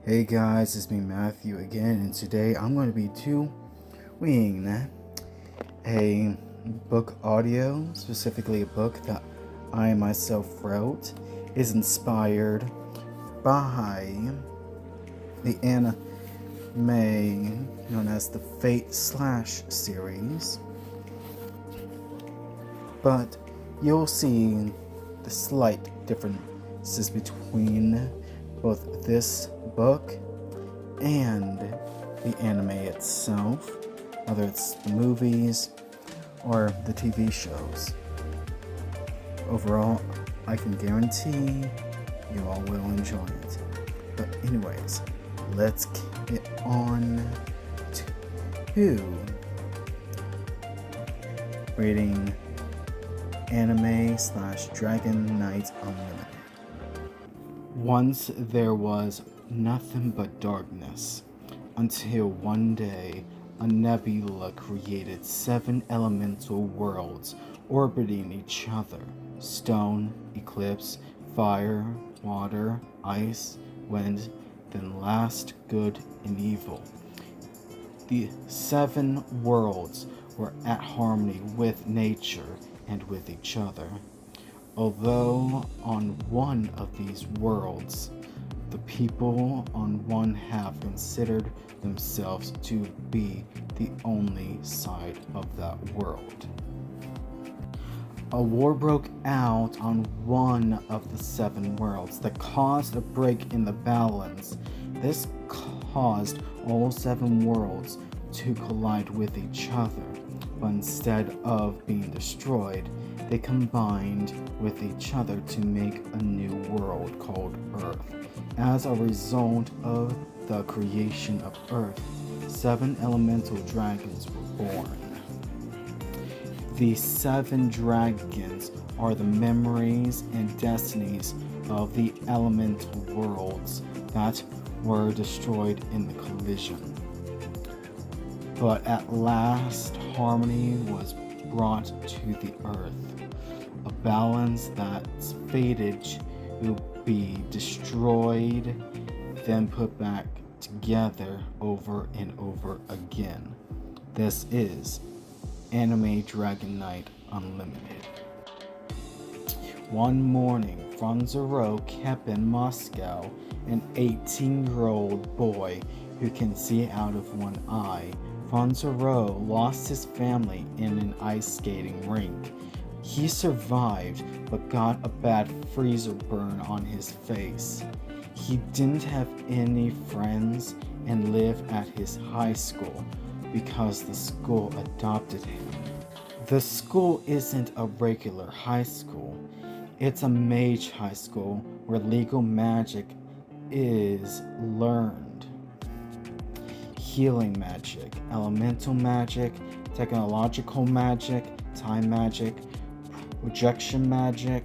Hey guys, it's me Matthew again, and today I'm going to be doing a book audio, specifically a book that I myself wrote. Is inspired by the anime known as the Fate/Slash series, but you'll see the slight differences between both this book and the anime itself, whether it's the movies or the TV shows. Overall, I can guarantee you all will enjoy it. But anyways, let's get on to reading Anime/Dragon Knight Unlimited. Once there was nothing but darkness, until one day a nebula created 7 elemental worlds orbiting each other: stone, eclipse, fire, water, ice, wind, then last good and evil. The 7 worlds were at harmony with nature and with each other. Although on one of these worlds, the people on one half considered themselves to be the only side of that world. A war broke out on one of the 7 worlds that caused a break in the balance. This caused all 7 worlds to collide with each other, but instead of being destroyed, they combined with each other to make a new world called Earth. As a result of the creation of Earth, 7 elemental dragons were born. The 7 dragons are the memories and destinies of the elemental worlds that were destroyed in the collision. But at last, harmony was brought to the earth, a balance that's fated to be destroyed, then put back together over and over again. This is Anime Dragon Knight Unlimited. One morning, Franzaro kept in Moscow an 18-year-old boy who can see out of one eye. Franzaro lost his family in an ice skating rink. He survived, but got a bad freezer burn on his face. He didn't have any friends and lived at his high school because the school adopted him. The school isn't a regular high school. It's a mage high school where legal magic is learned. Healing magic, elemental magic, technological magic, time magic, projection magic,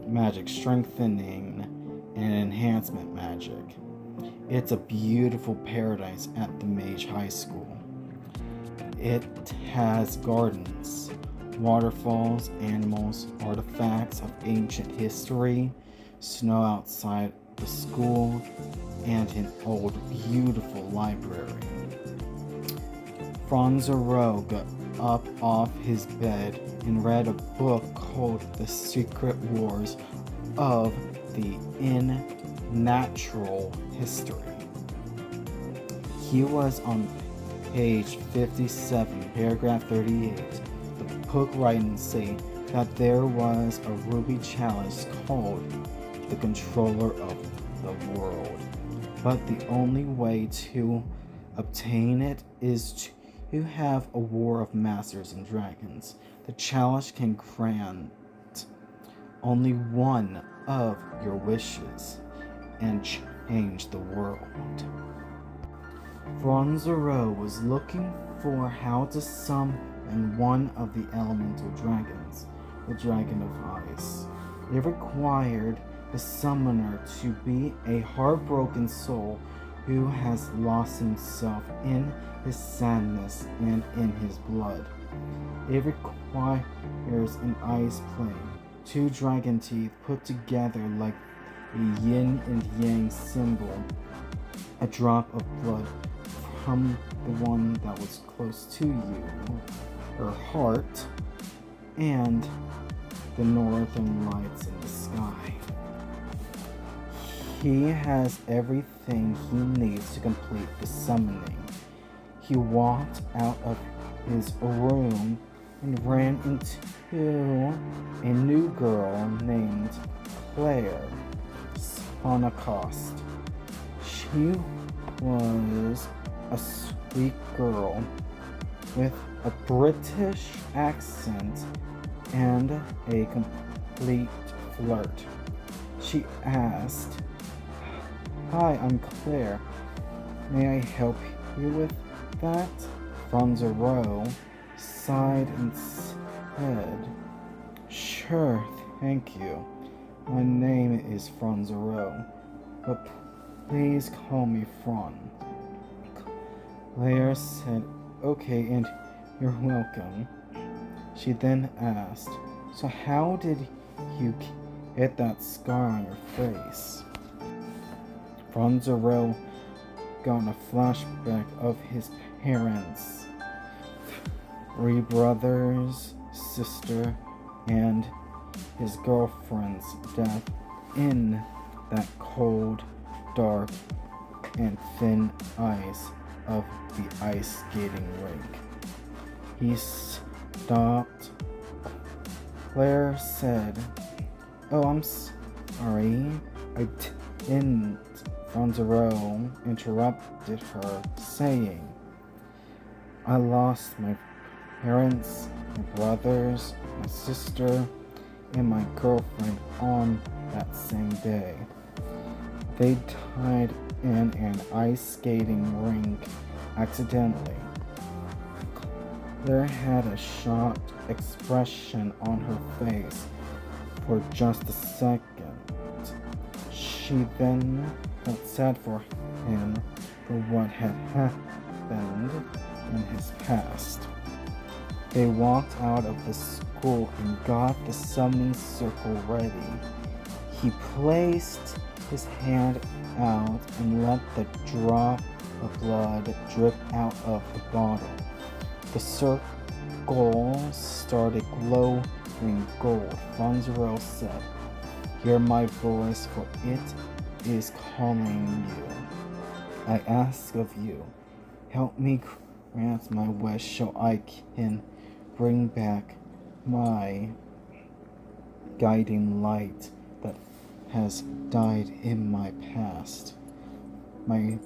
magic strengthening, and enhancement magic. It's a beautiful paradise at the Mage High School. It has gardens, waterfalls, animals, artifacts of ancient history, snow outside the school, and an old, beautiful library. Franzaro got up off his bed and read a book called The Secret Wars of the Natural History. He was on page 57, paragraph 38. The book writings say that there was a ruby chalice called the Controller of the World, but the only way to obtain it is to have a war of masters and dragons. The chalice can grant only one of your wishes and change the world. Franzaro was looking for how to summon one of the elemental dragons, the Dragon of Ice. It required the summoner to be a heartbroken soul who has lost himself in his sadness and in his blood. It requires an ice plane, 2 dragon teeth put together like a yin and yang symbol, a drop of blood from the one that was close to you, her heart, and the northern lights in the sky. He has everything he needs to complete the summoning. He walked out of his room and ran into a new girl named Claire Sonacost. She was a sweet girl with a British accent and a complete flirt. She asked, "Hi, I'm Claire. May I help you with that?" Franzero sighed and said, "Sure, thank you. My name is Franzero, but please call me Fran." Claire said, "Okay, and you're welcome." She then asked, "So how did you get that scar on your face?" Franzero got a flashback of his parents, 3 brothers, sister, and his girlfriend's death in that cold, dark, and thin ice of the ice skating rink. He stopped. Claire said, "Oh, I'm sorry, I didn't." Franzero interrupted her, saying, "I lost my parents, my brothers, my sister, and my girlfriend on that same day. They died in an ice skating rink accidentally." Claire had a shocked expression on her face for just a second. She then felt sad for him for what had happened in his past. They walked out of the school and got the summoning circle ready. He placed his hand out and let the drop of blood drip out of the bottle. The circle started glowing gold. Franzero said, "Hear my voice, for it is calling you. I ask of you, help me grant my wish so I can bring back my guiding light that has died in my past, my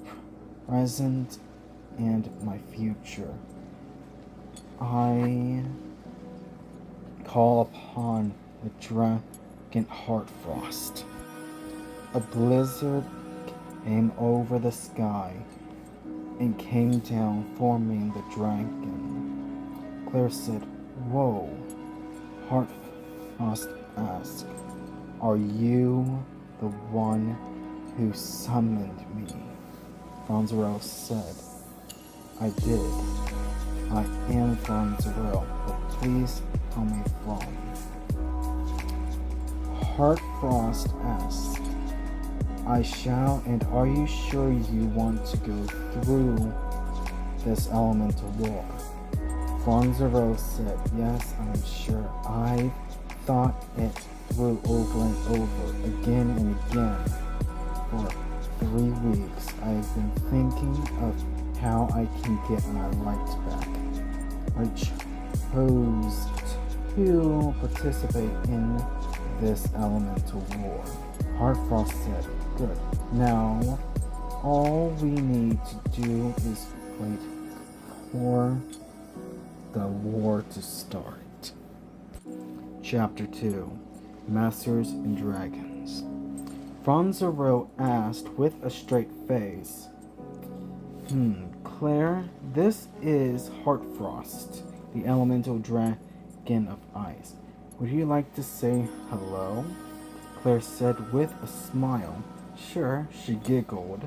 present, and my future. I call upon the dragon Heartfrost." A blizzard came over the sky and came down, forming the dragon. Claire said, "Whoa." Heartfrost asked, "Are you the one who summoned me?" Franzero said, "I did. I am Franzero, but please call me Fran." Heartfrost asked, "I shall, and are you sure you want to go through this elemental war?" Franzero said, "Yes, I'm sure. I've thought it through over and over, again and again. For 3 weeks, I've been thinking of how I can get my light back. I chose to participate in this elemental war." Heartfrost said, "Good. Now, all we need to do is wait for the war to start." Chapter 2. Masters and Dragons. Franzero asked with a straight face, "Claire, this is Heartfrost, the elemental dragon of ice. Would you like to say hello?" Claire said with a smile. "Sure." She giggled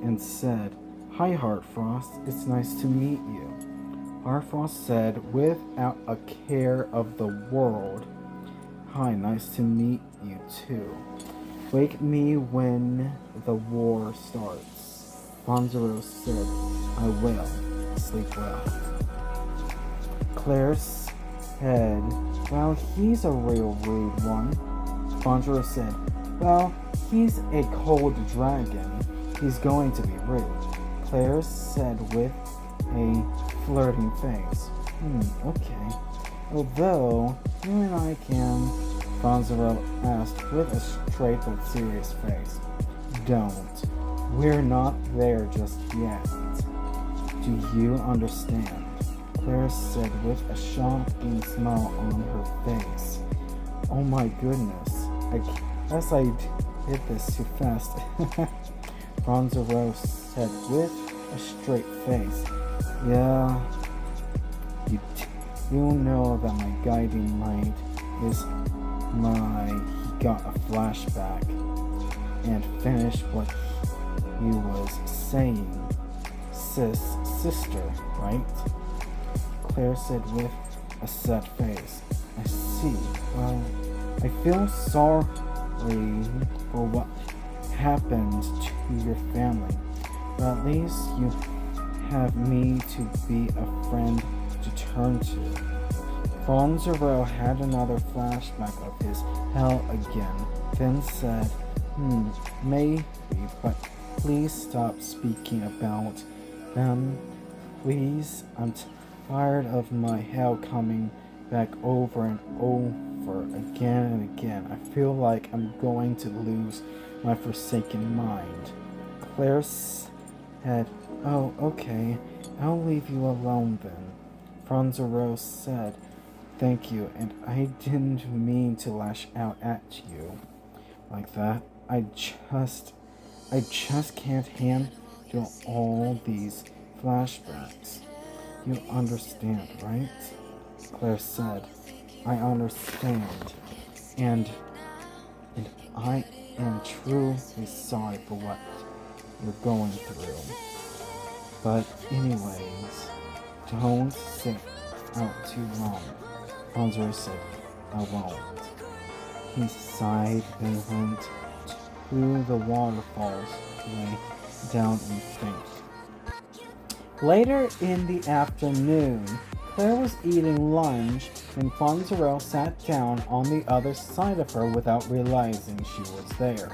and said, "Hi, Heartfrost. It's nice to meet you." Heartfrost said without a care of the world, "Hi, nice to meet you too." Wake me when the war starts. Bonzero said, I will. Sleep well. Claire said, well, he's a real rude one. Bonzero said, well, he's a cold dragon. He's going to be rude. Claire said with a flirting face. Okay. Although, you and I can, Bonzero asked with a straight but serious face. Don't. We're not there just yet. Do you understand? Claire said with a shocking smile on her face. Oh my goodness. I guess I did this too fast. Bonzero said with a straight face. Yeah, you know that my guiding light is he got a flashback and finished what he was saying. Sister, right? Claire said with a set face. I see. Well, I feel sorry for what happened to your family, but at least you have me to be a friend to turn to. Bonzero had another flashback of his hell again, then said, maybe, but please stop speaking about them. Please, I'm tired of my hell coming back over and over again and again. I feel like I'm going to lose my forsaken mind. Claire said, oh, okay, I'll leave you alone then. Bonzero said, thank you, and I didn't mean to lash out at you like that. I just can't handle all these flashbacks. You understand, right? Claire said, I understand, and I am truly sorry for what you're going through. But anyways, don't sit out too long. Bonzero said, I won't. He sighed and went to the waterfalls to lay down and think. Later in the afternoon, Claire was eating lunch when Bonzero sat down on the other side of her without realizing she was there.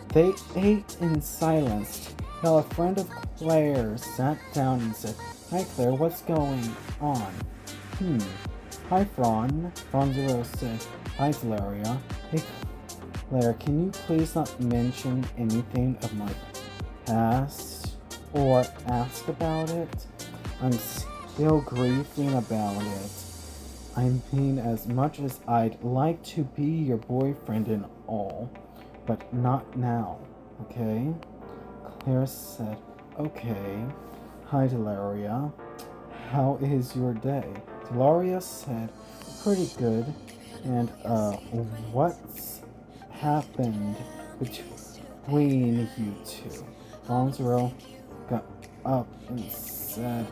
They ate in silence till a friend of Claire's sat down and said, Hi Claire, what's going on? Hi Fron, Bonzero said. Hi Valeria. Hey Claire, can you please not mention anything of my past or ask about it? I'm still grieving about it. I mean, as much as I'd like to be your boyfriend and all, but not now, okay? Claire said, okay. Hi, Delaria. How is your day? Delaria said, pretty good. And, what's happened between you two? Bonzero got up and said,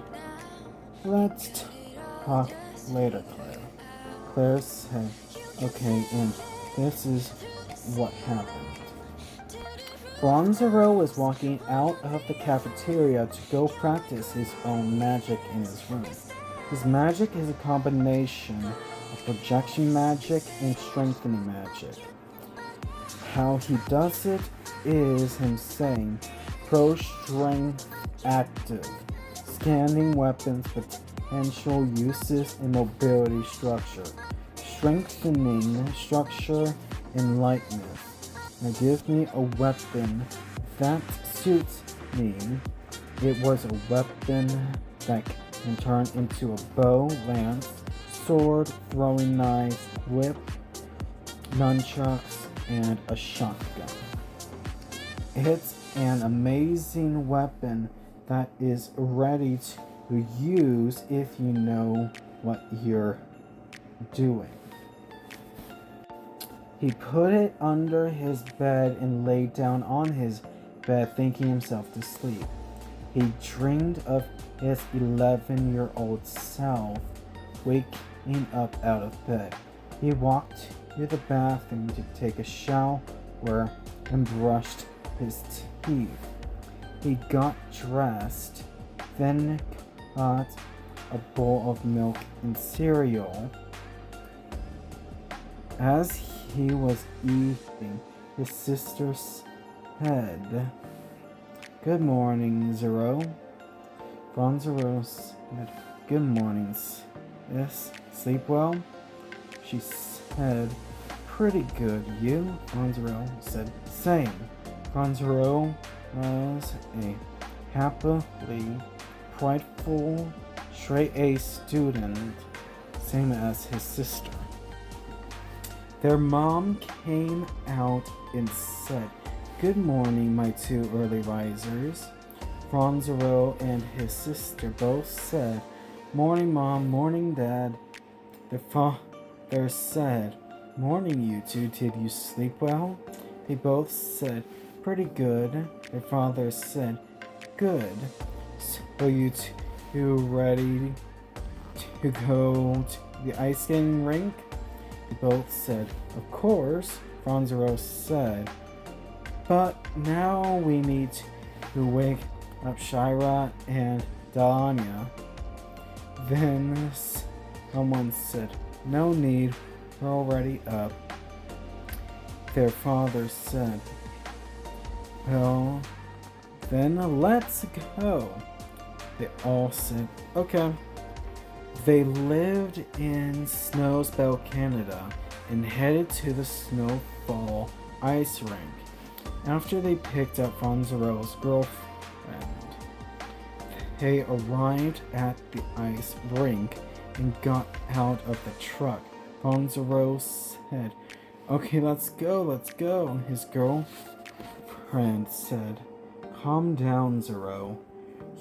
let's talk later, Claire. Claire said, okay, and this is what happened. Bonzero was walking out of the cafeteria to go practice his own magic in his room. His magic is a combination of projection magic and strengthening magic. How he does it is him saying, Pro Strength Active, scanning weapons potential uses and mobility structure, strengthening structure and lightness. Now give me a weapon that suits me. It was a weapon that can turn into a bow, lance, sword, throwing knives, whip, nunchucks, and a shotgun. It's an amazing weapon that is ready to use if you know what you're doing. He put it under his bed and lay down on his bed, thinking himself to sleep. He dreamed of his 11-year-old self waking up out of bed. He walked to the bathroom to take a shower shower and brushed his teeth. He got dressed, then got a bowl of milk and cereal. As he was eating, his sister said, "Good morning, Zero." Zero said, "Good morning, sis. Sleep well?" She said, "Pretty good. You?" Zero said, "Same." Zero was a happily prideful, straight-A student, same as his sister. Their mom came out and said, "Good morning, my two early risers." Zero and his sister both said, "Morning, Mom, morning, Dad." Their father said, "Morning, you two. Did you sleep well?" They both said, "Pretty good." Their father said, "Good. So you two ready to go to the ice skating rink?" They both said, "Of course." Zero said, "But now we need to wake up Shira and Delania." Then someone said, "No need, we're already up." Their father said, "Well, then let's go." They all said, "Okay." They lived in Snowsbell, Canada, and headed to the Snowfall ice rink. After they picked up Zero's girlfriend, they arrived at the ice rink and got out of the truck. Zero said, "Okay, let's go." His girlfriend said, "Calm down, Zero.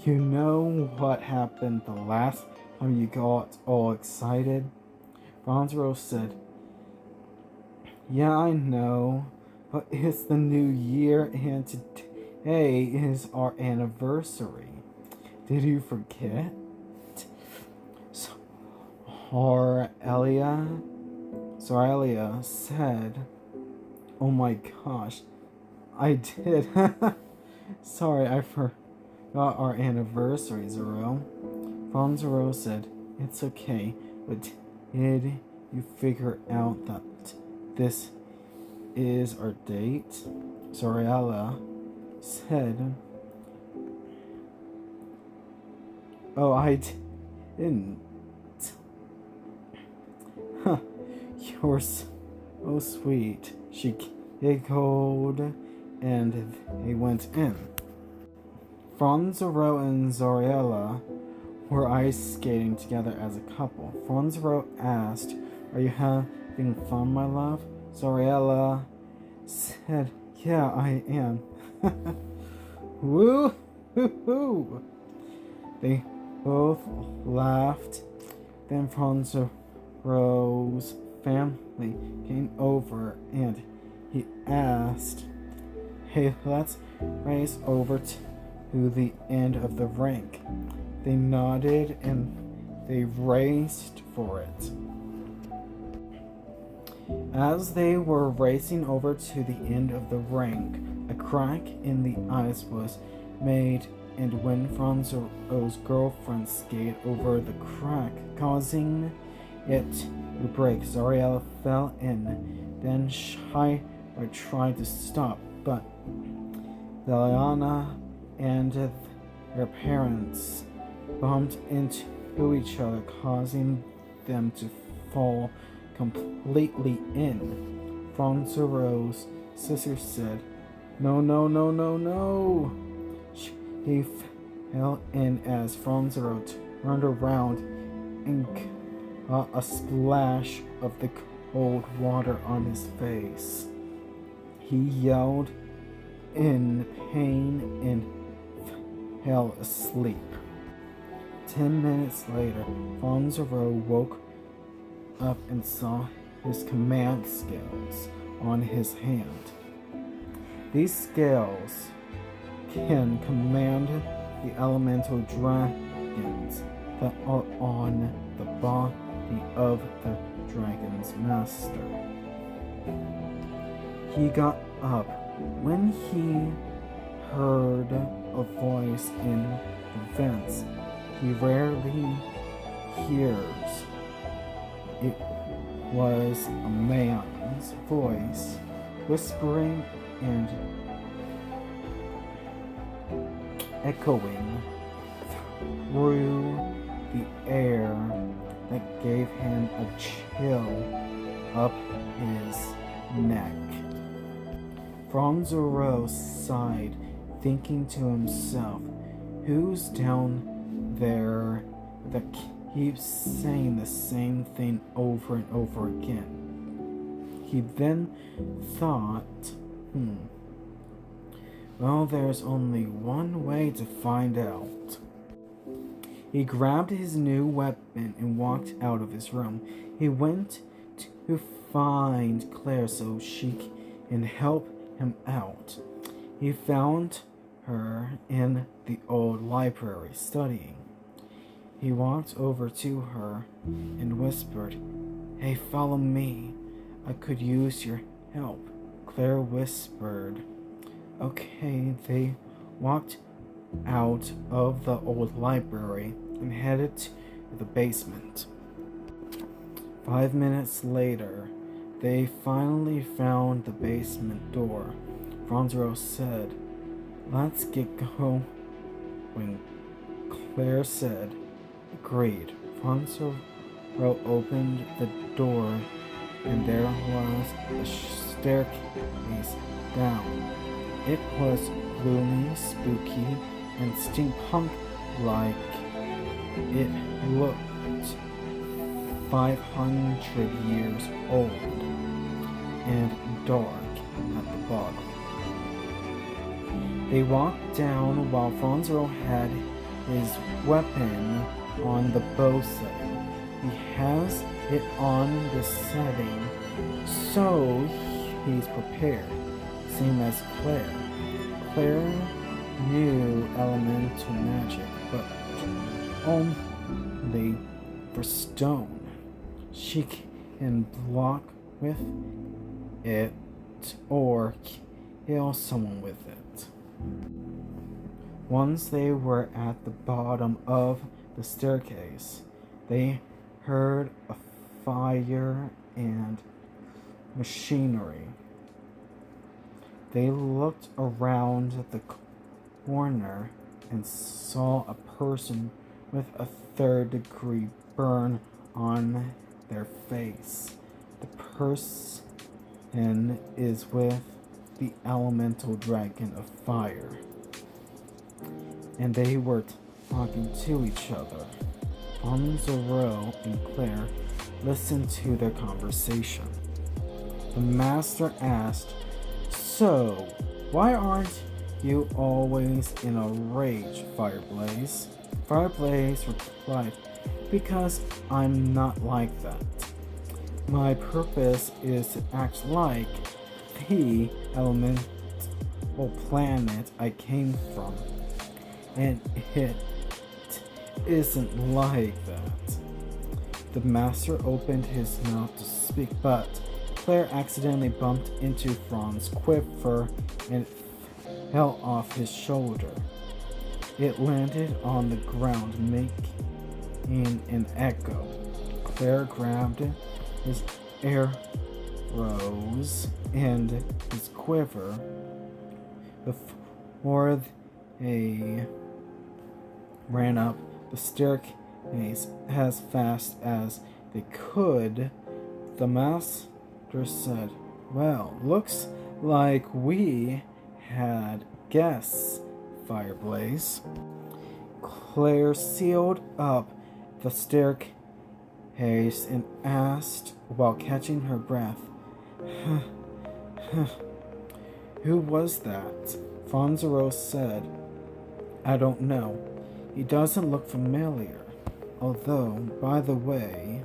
You know what happened the last time you got all excited?" Zero said, "Yeah, I know, but it's the new year and today is our anniversary. Did you forget?" Sorelia said, "Oh my gosh, I did." "Sorry, I forgot our anniversary, Zero." Zero said, "It's okay, but did you figure out that this is our date?" Sorelia said, "Oh, I didn't." "You're so sweet," she giggled, and they went in. Zero and Zoriella were ice skating together as a couple. Zero asked, "Are you having fun, my love?" Zoriella said, "Yeah, I am." Woo-hoo-hoo! They both laughed. Then Zero's family came over and he asked, "Hey, let's race over to the end of the rink." They nodded and they raced for it. As they were racing over to the end of the rink, a crack in the ice was made, and when Zero's girlfriend skated over the crack, causing it to break, Zoriella fell in. Then Shira tried to stop, but Deliana and their parents bumped into each other, causing them to fall completely in. Zero's sister said, "No, no, no, no, no." He fell in as Zero turned around and got a splash of the cold water on his face. He yelled in pain and fell asleep. 10 minutes later, Zero woke up and saw his command scales on his hand. These scales can command the elemental dragons that are on the body of the dragon's master. He got up when he heard a voice in the vents he rarely hears. It was a man's voice, whispering and echoing through the air that gave him a chill up his neck. Franzaro sighed, thinking to himself, who's down there that keeps saying the same thing over and over again? He then thought, well, there's only one way to find out. He grabbed his new weapon and walked out of his room. He went to find Claire so she can help him out. He found her in the old library studying. He walked over to her and whispered, "Hey, follow me. I could use your help." Claire whispered, "Okay." They walked out of the old library and headed to the basement. 5 minutes later, they finally found the basement door. Franzaro said, "Let's get going." Claire said, "Agreed." Franzaro opened the door, and there was a staircase down. It was gloomy, spooky, and steampunk-like. It looked 500 years old and dark at the bottom. They walked down while Franzaro had his weapon on the bow setting. He has it on the setting, so he's prepared, same as Claire. Claire knew elemental magic, but only for stone. She can block with it or kill someone with it. Once they were at the bottom of the staircase, they heard a fire and machinery. They looked around the corner and saw a person with a third-degree burn on their face. The person is with the elemental dragon of fire, and they were talking to each other. Franzaro and Claire listened to their conversation. The master asked, "So, why aren't you always in a rage, Fireblaze?" Fireblaze replied, "Because I'm not like that. My purpose is to act like the elemental planet I came from, and it isn't like that." The master opened his mouth to speak, but Claire accidentally bumped into Franz's quiver and fell off his shoulder. It landed on the ground, making an echo. Claire grabbed his arrows and his quiver before they ran up the staircase as fast as they could. The master said, "Well, looks like we had guests, Fireblaze." Claire sealed up the staircase and asked while catching her breath, "Who was that?" Franzaro said, "I don't know. He doesn't look familiar. Although, by the way,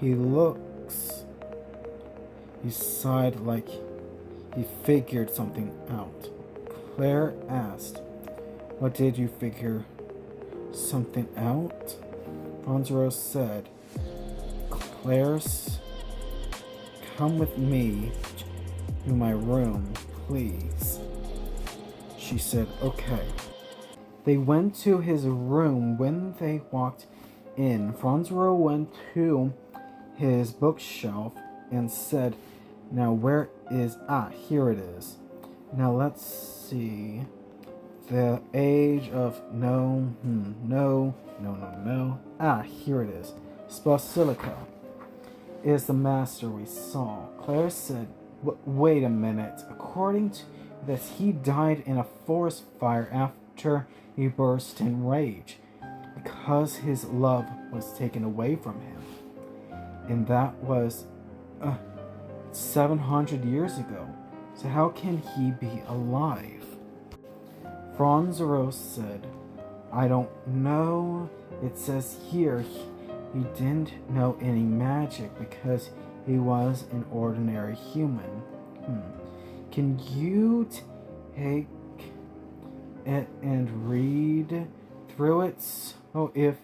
he looks..." He sighed like he figured something out. Claire asked, "What did you figure something out?" Franzaro said, "Claire's, come with me to my room, please." She said, "Okay." They went to his room. When they walked in, Franzro went to his bookshelf and said, "Now where is... here it is. Now let's see. The age of... no. Here it is. Basilica is the master we saw." Claire said, "Wait a minute. According to this, he died in a forest fire after he burst in rage because his love was taken away from him. And that was 700 years ago. So how can he be alive?" Franzro said, "I don't know. It says here he didn't know any magic because he was an ordinary human. Can you take it and read through it so if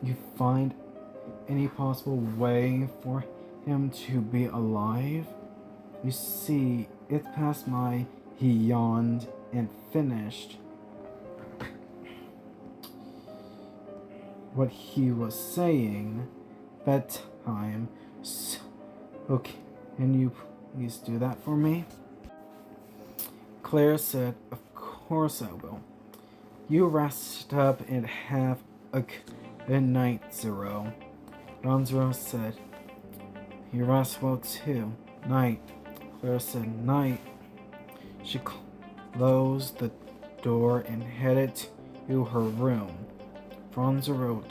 you find any possible way for him to be alive? You see, it's past my..." He yawned and finished what he was saying. "Bedtime. So, okay, can you please do that for me?" Claire said, "Of course I will. You rest up and have a good night, Zero." Franzro said, "You rest well too. Night." Claire said, "Night." She closed the door and headed to her room. Franzro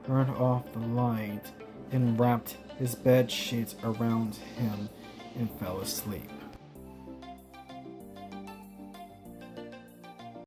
turned off the light and wrapped his bed sheets around him and fell asleep.